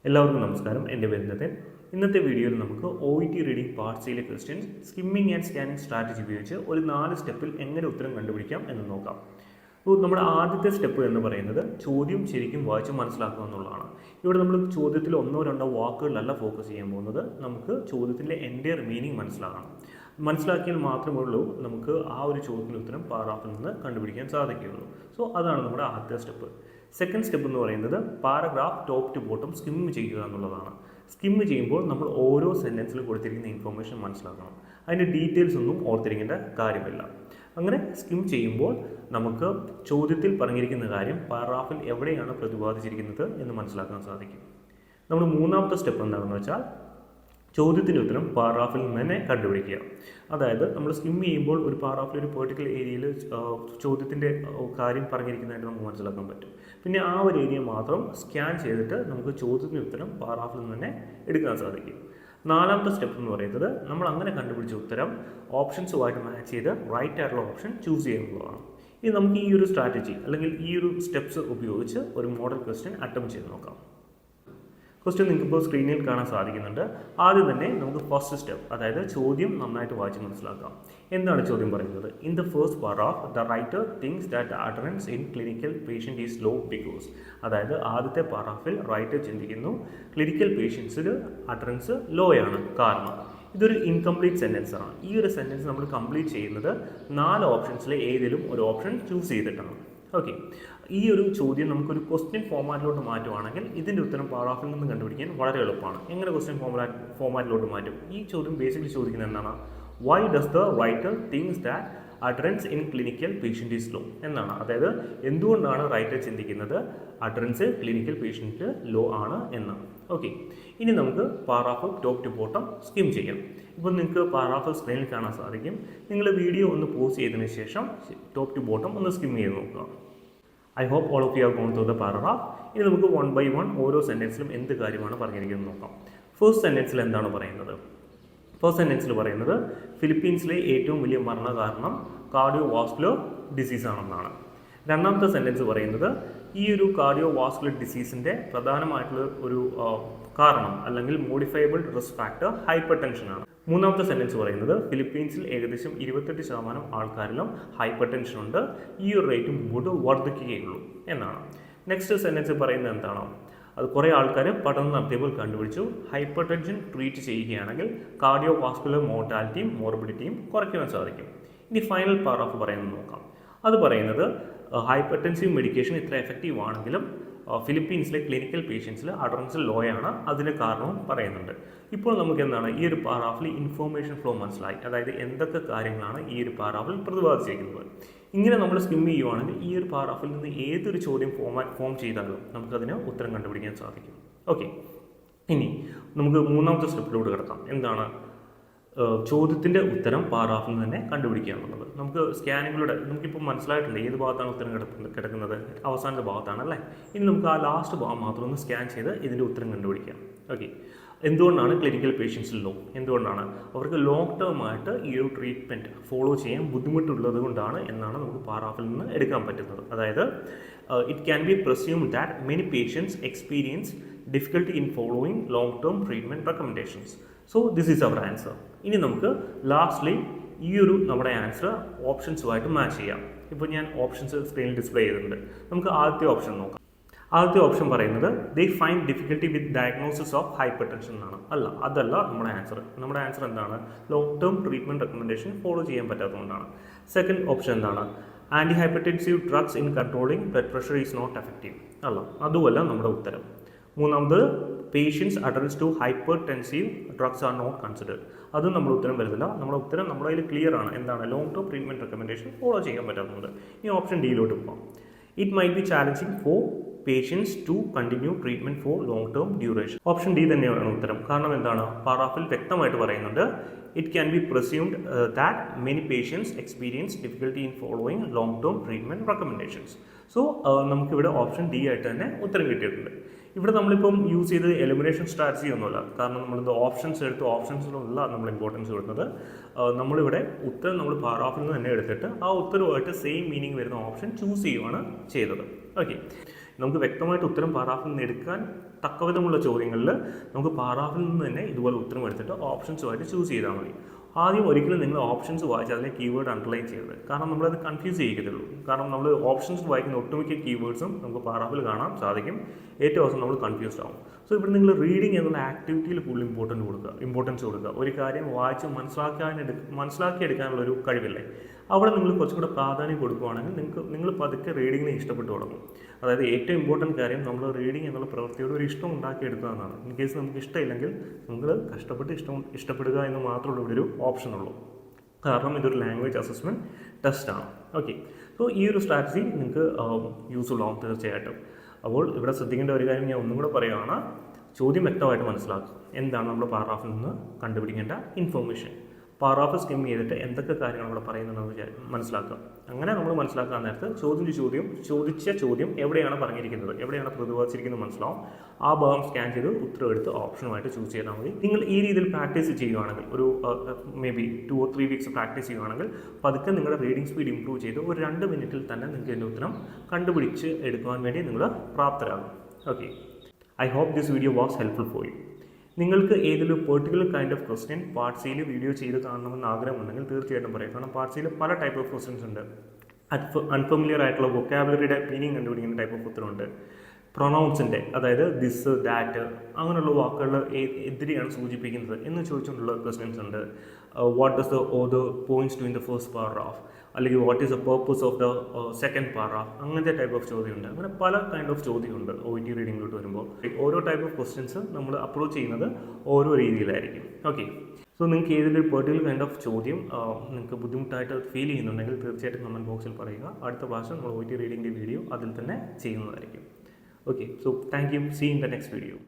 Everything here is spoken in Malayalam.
എല്ലാവർക്കും നമസ്കാരം. എൻ്റെ പേര് നിതിൻ. ഇന്നത്തെ വീഡിയോയിൽ നമുക്ക് OET റീഡിംഗ് പാർട്ട് സിയിലെ questions skimming and scanning strategy ഉപയോഗിച്ച് ഒരു 4 സ്റ്റെപ്പിൽ എങ്ങനെ ഉത്തരം കണ്ടുപിടിക്കാം എന്ന് നോക്കാം. അപ്പോൾ നമ്മുടെ ആദ്യത്തെ സ്റ്റെപ്പ് എന്ന് പറയുന്നത് ചോദ്യം ശരിക്കും വായിച്ച് മനസ്സിലാക്കുക എന്നുള്ളതാണ്. ഇവിടെ നമ്മൾ ചോദ്യത്തിൽ ഒന്നോ രണ്ടോ വാക്കുകളിലല്ല ഫോക്കസ് ചെയ്യാൻ പോകുന്നത്. നമുക്ക് ചോദ്യത്തിൻ്റെ എൻ്റയർ മീനിങ് മനസ്സിലാക്കിയാൽ മാത്രമേ ഉള്ളൂ നമുക്ക് ആ ഒരു ചോദ്യത്തിൻ്റെ ഉത്തരം പാരാഗ്രാഫിൽ നിന്ന് കണ്ടുപിടിക്കാൻ സാധിക്കുകയുള്ളൂ. സോ അതാണ് നമ്മുടെ ആദ്യത്തെ സ്റ്റെപ്പ്. സെക്കൻഡ് സ്റ്റെപ്പ് എന്ന് പറയുന്നത് paragraph top to bottom skim ചെയ്യുക എന്നുള്ളതാണ്. സ്കിം ചെയ്യുമ്പോൾ നമ്മൾ ഓരോ സെൻറ്റൻസിൽ കൊടുത്തിരിക്കുന്ന ഇൻഫർമേഷൻ മനസ്സിലാക്കണം. അതിൻ്റെ ഡീറ്റെയിൽസ് ഒന്നും ഓർത്തിരിക്കേണ്ട കാര്യമില്ല. അങ്ങനെ സ്കിം ചെയ്യുമ്പോൾ നമുക്ക് ചോദ്യത്തിൽ പറഞ്ഞിരിക്കുന്ന കാര്യം പാരഗ്രാഫിൽ എവിടെയാണ് പ്രതിപാദിച്ചിരിക്കുന്നത് എന്ന് മനസ്സിലാക്കാൻ സാധിക്കും. നമ്മൾ മൂന്നാമത്തെ സ്റ്റെപ്പ് എന്താണെന്ന് വെച്ചാൽ ചോദ്യത്തിൻ്റെ ഉത്തരം പാരഗ്രാഫിൽ നിന്ന് തന്നെ കണ്ടുപിടിക്കുക. അതായത് നമ്മൾ സ്കിം ചെയ്യുമ്പോൾ ഒരു പാരഗ്രാഫിൽ ഒരു പെർട്ടിക്കുലർ ഏരിയയിൽ ചോദ്യത്തിൻ്റെ കാര്യം പറഞ്ഞിരിക്കുന്നതായിട്ട് നമുക്ക് മനസ്സിലാക്കാൻ പറ്റും. പിന്നെ ആ ഒരു ഏരിയ മാത്രം സ്കാൻ ചെയ്തിട്ട് നമുക്ക് ചോദ്യത്തിൻ്റെ ഉത്തരം പാരഗ്രാഫിൽ നിന്ന് തന്നെ എടുക്കാൻ സാധിക്കും. നാലാമത്തെ സ്റ്റെപ്പ് എന്ന് പറയുന്നത് നമ്മൾ അങ്ങനെ കണ്ടുപിടിച്ച ഉത്തരം ഓപ്ഷൻസുമായിട്ട് മാച്ച് ചെയ്ത് റൈറ്റ് ആയിട്ടുള്ള ഓപ്ഷൻ ചൂസ് ചെയ്യുന്നതാണ്. ഇനി നമുക്ക് ഈ ഒരു സ്ട്രാറ്റജി അല്ലെങ്കിൽ ഈ ഒരു സ്റ്റെപ്സ് ഉപയോഗിച്ച് ഒരു മോഡൽ ക്വസ്റ്റ്യൻ അറ്റംപ്റ്റ് ചെയ്ത് നോക്കാം. ക്വസ്റ്റ്യൻ നിങ്ങൾക്കിപ്പോൾ സ്ക്രീനിൽ കാണാൻ സാധിക്കുന്നുണ്ട്. ആദ്യം തന്നെ നമുക്ക് ഫസ്റ്റ് സ്റ്റെപ്പ്, അതായത് ചോദ്യം നന്നായിട്ട് വായിച്ച് മനസ്സിലാക്കാം. എന്താണ് ചോദ്യം പറയുന്നത്? In the first paragraph the writer thinks that utterance in clinical patient is low because. അതായത് ആദ്യത്തെ പാരാഗ്രാഫിൽ റൈറ്റർ ചിന്തിക്കുന്നു ക്ലിനിക്കൽ പേഷ്യൻസിൽ അട്ടറൻസ് ലോ ആണ്. കാരണം ഇതൊരു ഇൻകംപ്ലീറ്റ് സെൻറ്റൻസ് ആണ്. ഈ ഒരു സെൻറ്റൻസ് നമ്മൾ കംപ്ലീറ്റ് ചെയ്യുന്നത് 4 ഓപ്ഷൻസിലെ ഏതെങ്കിലും ഒരു ഓപ്ഷൻ ചൂസ് ചെയ്തിട്ടാണ്. ഓക്കെ, ഈ ഒരു ചോദ്യം നമുക്കൊരു ക്വസ്റ്റ്യൻ ഫോമാറ്റിലോട്ട് മാറ്റുവാണെങ്കിൽ ഇതിൻ്റെ ഉത്തരം പാരാഗ്രാഫിൽ നിന്ന് കണ്ടുപിടിക്കാൻ വളരെ എളുപ്പമാണ്. എങ്ങനെ ക്വസ്റ്റ്യൻ ഫോമാറ്റിലോട്ട് മാറ്റും? ഈ ചോദ്യം ബേസിക്കലി ചോദിക്കുന്നത് എന്താണ്? Why does the writer thinks that utterance in clinical patient is low എന്നാണ്. അതായത് എന്തുകൊണ്ടാണ് റൈറ്റർ ചിന്തിക്കുന്നത് അട്ടറൻസ് ക്ലിനിക്കൽ പേഷ്യൻറ്റ് ലോ ആണ് എന്ന്. ഓക്കെ, ഇനി നമുക്ക് paragraph top to bottom skim ചെയ്യാം. ഇപ്പോൾ നിങ്ങൾക്ക് പാരാഗ്രാഫ് സ്ക്രീനിൽ കാണാൻ സാധിക്കും. നിങ്ങൾ വീഡിയോ ഒന്ന് പോസ് ചെയ്തതിന് ശേഷം ടോപ്പ് ടു ബോട്ടം ഒന്ന് സ്കിം ചെയ്ത് നോക്കുക. I hope all of you are gone through the paragraph. ഇനി നമുക്ക് 1 by 1 ഓരോ സെൻറ്റൻസിലും എന്ത് കാര്യമാണ് പറഞ്ഞിരിക്കുന്നത് നോക്കാം. ഫസ്റ്റ് സെൻറ്റൻസിൽ എന്താണ് പറയുന്നത്? ഫസ്റ്റ് സെൻറ്റൻസിൽ പറയുന്നത് ഫിലിപ്പീൻസിലെ ഏറ്റവും വലിയ മരണ കാരണം കാർഡിയോ വാസ്കുലർ ഡിസീസ് ആണെന്നാണ്. രണ്ടാമത്തെ സെൻറ്റൻസ് പറയുന്നത് ഈ ഒരു കാർഡിയോ വാസ്കുലർ ഡിസീസിൻ്റെ പ്രധാനമായിട്ടുള്ള ഒരു കാരണം അല്ലെങ്കിൽ മോഡിഫയബിൾ റിസ്ക് ഫാക്ടർ ഹൈപ്പർ ടെൻഷനാണ്. മൂന്നാമത്തെ സെൻറ്റൻസ് പറയുന്നത് ഫിലിപ്പീൻസിൽ ഏകദേശം 28% ആൾക്കാരിലും ഹൈപ്പർ ടെൻഷൻ ഉണ്ട്. ഈ ഒരു റേറ്റ് മുമ്പോട്ട് വർദ്ധിക്കുകയുള്ളൂ എന്നാണ്. നെക്സ്റ്റ് സെൻറ്റൻസ് പറയുന്നത് എന്താണോ? അത് കുറേ ആൾക്കാർ പഠനം നടത്തിയപ്പോൾ കണ്ടുപിടിച്ചു ഹൈപ്പർ ടെൻഷൻ ട്രീറ്റ് ചെയ്യുകയാണെങ്കിൽ കാർഡിയോ വാസ്കുലർ മോർട്ടാലിറ്റിയും മോർബിഡിറ്റിയും കുറയ്ക്കുവാൻ സാധിക്കും. ഇനി ഫൈനൽ പാരാഗ്രാഫ് പറയുന്നത് നോക്കാം. അത് പറയുന്നത് ഹൈപ്പർ ടെൻസീവ് മെഡിക്കേഷൻ ഇത്ര എഫക്റ്റീവ് ആണെങ്കിലും ഫിലിപ്പീൻസിലെ ക്ലിനിക്കൽ പേഷ്യൻസിൽ അട്ടറൻസ് ലോ ആണ്. അതിന് കാരണവും പറയുന്നുണ്ട്. ഇപ്പോൾ നമുക്ക് എന്താണ് ഈ ഒരു പാരാഗ്രാഫിൽ ഇൻഫോർമേഷൻ ഫ്ലോ മനസ്സിലായി. അതായത് എന്തൊക്കെ കാര്യങ്ങളാണ് ഈ ഒരു പാരാഗ്രാഫിൽ പ്രതിപാദിച്ചിരിക്കുന്നത്. ഇങ്ങനെ നമ്മൾ സ്കിം ചെയ്യുവാണെങ്കിൽ ഈ ഒരു പാരാഗ്രാഫിൽ നിന്ന് ഏതൊരു ചോദ്യം ഫോം ചെയ്താലും നമുക്കതിന് ഉത്തരം കണ്ടുപിടിക്കാൻ സാധിക്കും. ഓക്കെ, ഇനി നമുക്ക് മൂന്നാമത്തെ സ്റ്റെപ്പിലോട്ട് കിടക്കാം. എന്താണ്? ചോദ്യത്തിൻ്റെ ഉത്തരം പാരാഗ്രാഫിൽ നിന്ന് തന്നെ കണ്ടുപിടിക്കുക എന്നുള്ളത്. നമുക്ക് സ്കാനിങ്ങിലൂടെ നമുക്കിപ്പോൾ മനസ്സിലായിട്ടുണ്ട് ഏത് ഭാഗത്താണ് ഉത്തരം കിടക്കുന്നത്. അവസാനത്തെ ഭാഗത്താണ് അല്ലേ. ഇനി നമുക്ക് ആ ലാസ്റ്റ് ഭാഗം മാത്രം ഒന്ന് സ്കാൻ ചെയ്ത് ഇതിൻ്റെ ഉത്തരം കണ്ടുപിടിക്കാം. ഓക്കെ, എന്തുകൊണ്ടാണ് ക്ലിനിക്കൽ പേഷ്യൻസിൽ ലോ? എന്തുകൊണ്ടാണ്? അവർക്ക് ലോങ് ടേം ആയിട്ട് ഈ ഒരു ട്രീറ്റ്മെൻറ്റ് ഫോളോ ചെയ്യാൻ ബുദ്ധിമുട്ടുള്ളത് കൊണ്ടാണ് എന്നാണ് നമുക്ക് പാരാഗ്രാഫിൽ നിന്ന് എടുക്കാൻ പറ്റുന്നത്. അതായത് it can be presumed that many patients experience difficulty in following long term treatment recommendations. So this is our answer. ഇനി നമുക്ക് ലാസ്റ്റ്ലി ഈ ഒരു നമ്മുടെ ആൻസർ ഓപ്ഷൻസുമായിട്ട് മാച്ച് ചെയ്യാം. ഇപ്പോൾ ഞാൻ ഓപ്ഷൻസ് സ്ക്രീനിൽ ഡിസ്പ്ലേ ചെയ്തിട്ടുണ്ട്. നമുക്ക് ആദ്യത്തെ ഓപ്ഷൻ നോക്കാം. ആദ്യത്തെ ഓപ്ഷൻ പറയുന്നത് they find difficulty with diagnosis of hypertension എന്നാണ്. അതല്ല നമ്മുടെ ആൻസർ. നമ്മുടെ ആൻസർ എന്താണ്? Long term treatment recommendation follow ചെയ്യാൻ പറ്റാത്തതുകൊണ്ടാണ്. സെക്കൻഡ് ഓപ്ഷൻ എന്താണ്? Antihypertensive drugs in controlling blood pressure is not effective. അതുമല്ല നമ്മുടെ ഉത്തരം. മൂന്നാമത് patients adults to hypertensive drugs are not considered. അതും നമ്മുടെ ഉത്തരം വരുന്നില്ല. നമ്മുടെ ഉത്തരം നമ്മുടെ കയ്യിൽ ക്ലിയർ ആണ്. എന്താണ്? Long term treatment recommendation follow ചെയ്യാൻ പറ്റാത്തതുകൊണ്ട്. ഇനി ഓപ്ഷൻ ഡിയിലോട്ട് പോകാം. It might be challenging for patients to continue treatment for long term duration. Option D തന്നെയാണ് ഉത്തരം. കാരണം എന്താണ്? പാരാഗ്രാഫിൽ വ്യക്തമായിട്ട് പറയുന്നുണ്ട് it can be presumed that many patients experience difficulty in following long term treatment recommendations. So നമുക്കിവിടെ ഓപ്ഷൻ ഡി ആയിട്ട് തന്നെ ഉത്തരം കിട്ടിയിട്ടുണ്ട്. ഇവിടെ നമ്മളിപ്പം യൂസ് ചെയ്ത് എലിമിനേഷൻ സ്ട്രാറ്റജി ഒന്നുമല്ല. കാരണം നമ്മളിത് ഓപ്ഷൻസ് എടുത്ത് ഓപ്ഷൻസിനുള്ള നമ്മൾ ഇമ്പോർട്ടൻസ് കൊടുക്കുന്നത്. നമ്മളിവിടെ ഉത്തരം നമ്മൾ പാരാഗ്രാഫിൽ നിന്ന് തന്നെ എടുത്തിട്ട് ആ ഉത്തരവുമായിട്ട് സെയിം മീനിങ് വരുന്ന ഓപ്ഷൻ ചൂസ് ചെയ്യുകയാണ് ചെയ്തത്. ഓക്കെ, നമുക്ക് വ്യക്തമായിട്ട് ഉത്തരം പാറാഫിൽ നിന്ന് എടുക്കാൻ തക്കവിധമുള്ള ചോദ്യങ്ങളിൽ നമുക്ക് പാറാഫിൽ നിന്ന് തന്നെ ഇതുപോലെ ഉത്തരം എടുത്തിട്ട് ഓപ്ഷൻസുമായിട്ട് ചൂസ് ചെയ്താൽ മതി. ആദ്യം ഒരിക്കലും നിങ്ങൾ ഓപ്ഷൻസ് വായിച്ച് അതിലെ കീവേഡ് അണ്ടർലൈൻ ചെയ്യരുത്. കാരണം നമ്മളത് കൺഫ്യൂസ് ചെയ്യിക്കത്തുള്ളൂ. കാരണം നമ്മൾ ഓപ്ഷൻസ് വായിക്കുന്ന ഒട്ടുമിക്ക കീവേഡ്സും നമുക്ക് പാറാഫിൽ കാണാൻ സാധിക്കും. ഏറ്റവും അവസാനം നമ്മൾ കൺഫ്യൂസ്ഡ് ആവും. സോ ഇവിടെ നിങ്ങൾ റീഡിങ് എന്നുള്ള ആക്ടിവിറ്റിയിൽ കൂടുതൽ ഇമ്പോർട്ടൻസ് കൊടുക്കുക. ഒരു കാര്യം വായിച്ച് മനസ്സിലാക്കിയെടുക്കാനുള്ള ഒരു കഴിവില്ലേ, അവിടെ നിങ്ങൾ കുറച്ചും കൂടെ പ്രാധാന്യം കൊടുക്കുകയാണെങ്കിൽ നിങ്ങൾ പതുക്കെ റീഡിങ്ങിനെ ഇഷ്ടപ്പെട്ടു തുടങ്ങും. അതായത് ഏറ്റവും ഇമ്പോർട്ടൻറ്റ് കാര്യം നമ്മൾ റീഡിങ് എന്നുള്ള പ്രവൃത്തിയോട് ഒരു ഇഷ്ടം ഉണ്ടാക്കിയെടുക്കുക എന്നാണ്. ഇൻ കേസ് നമുക്ക് ഇഷ്ടമില്ലെങ്കിൽ നിങ്ങൾ കഷ്ടപ്പെട്ട് ഇഷ്ടപ്പെടുക എന്ന് മാത്രമേ ഇവിടെ ഒരു ഓപ്ഷനുള്ളൂ. കാരണം ഇതൊരു ലാംഗ്വേജ് അസസ്മെൻറ്റ് ടെസ്റ്റാണ്. ഓക്കെ, സോ ഈ ഒരു സ്ട്രാറ്റജി നിങ്ങൾക്ക് യൂസ്ഫുൾ ആവും തീർച്ചയായിട്ടും. അപ്പോൾ ഇവിടെ ശ്രദ്ധിക്കേണ്ട ഒരു കാര്യം ഞാൻ ഒന്നും കൂടെ പറയുകയാണ്. ചോദ്യം വ്യക്തമായിട്ട് മനസ്സിലാക്കുക. എന്താണ് നമ്മൾ പാറാഫിൽ നിന്ന് കണ്ടുപിടിക്കേണ്ട ഇൻഫോർമേഷൻ, പാറാഫ് സ്കിം ചെയ്തിട്ട് എന്തൊക്കെ കാര്യങ്ങൾ ഇവിടെ പറയുന്നതെന്ന് മനസ്സിലാക്കുക. അങ്ങനെ നമ്മൾ മനസ്സിലാക്കാൻ നേരത്ത് ചോദിച്ച ചോദ്യം എവിടെയാണ് പറഞ്ഞിരിക്കുന്നത്, എവിടെയാണ് പ്രതിപാദിച്ചിരിക്കുന്നത് മനസ്സിലാവും. ആ ഭാഗം സ്കാൻ ചെയ്ത് ഉത്തരം എടുത്ത് ഓപ്ഷനുമായിട്ട് ചൂസ് ചെയ്താൽ മതി. നിങ്ങൾ ഈ രീതിയിൽ പ്രാക്ടീസ് ചെയ്യുകയാണെങ്കിൽ ഒരു may be 2 or 3 weeks practice ചെയ്യുകയാണെങ്കിൽ പതുക്കെ നിങ്ങളുടെ റീഡിംഗ് സ്പീഡ് ഇംപ്രൂവ് ചെയ്ത് ഒരു 2 മിനിറ്റിൽ തന്നെ നിങ്ങൾക്ക് ഇതിൻ്റെ ഉത്തരം കണ്ടുപിടിച്ച് എടുക്കുവാൻ വേണ്ടി നിങ്ങൾ പ്രാപ്തരാകും. Okay, I hope this video was helpful for you. നിങ്ങൾക്ക് ഏതെങ്കിലും particular kind of question part സിയിൽ വീഡിയോ ചെയ്ത് കാണണമെന്ന് ആഗ്രഹമുണ്ടെങ്കിൽ തീർച്ചയായിട്ടും പറയാം. കാരണം പാർട്ട് സിയിൽ പല ടൈപ്പ് ഓഫ് ക്വസ്റ്റ്യൻസ് ഉണ്ട്. അൺഫെമിലിയർ ആയിട്ടുള്ള വൊക്കാബുലറിയുടെ മീനിങ് കണ്ടുപിടിക്കുന്ന ടൈപ്പ് ഓഫ് ഉത്തരമുണ്ട്. പ്രൊനൗൺസിൻ്റെ, അതായത് ദിസ് ദാറ്റ് അങ്ങനെയുള്ള വാക്കുകൾ എന്തിനെയാണ് സൂചിപ്പിക്കുന്നത് എന്ന് ചോദിച്ചുകൊണ്ടുള്ള ക്വസ്റ്റ്യൻസ് ഉണ്ട്. What does the author points to in the first paragraph, അല്ലെങ്കിൽ what is the purpose of the second paragraph, അങ്ങനത്തെ ടൈപ്പ് ഓഫ് ചോദ്യമുണ്ട്. അങ്ങനെ പല കൈൻഡ് ഓഫ് ചോദ്യമുണ്ട് OET റീഡിങ്ങിലോട്ട് വരുമ്പോൾ. ഓരോ ടൈപ്പ് ഓഫ് ക്വസ്റ്റ്യൻസ് നമ്മൾ അപ്രോച്ച് ചെയ്യുന്നത് ഓരോ രീതിയിലായിരിക്കും. ഓക്കെ, സോ നിങ്ങൾക്ക് ഏതെങ്കിലും ഒരു പെർട്ടിക്കുലർ കൈൻഡ് ഓഫ് ചോദ്യം നിങ്ങൾക്ക് ബുദ്ധിമുട്ടായിട്ട് ഫീൽ ചെയ്യുന്നുണ്ടെങ്കിൽ തീർച്ചയായിട്ടും കമൻറ്റ് ബോക്സിൽ പറയുക. അടുത്ത പ്രാവശ്യം നമ്മൾ OET റീഡിങ്ങിൻ്റെ വീഡിയോ അതിൽ തന്നെ ചെയ്യുന്നതായിരിക്കും. Okay, so thank you. See you in the next video.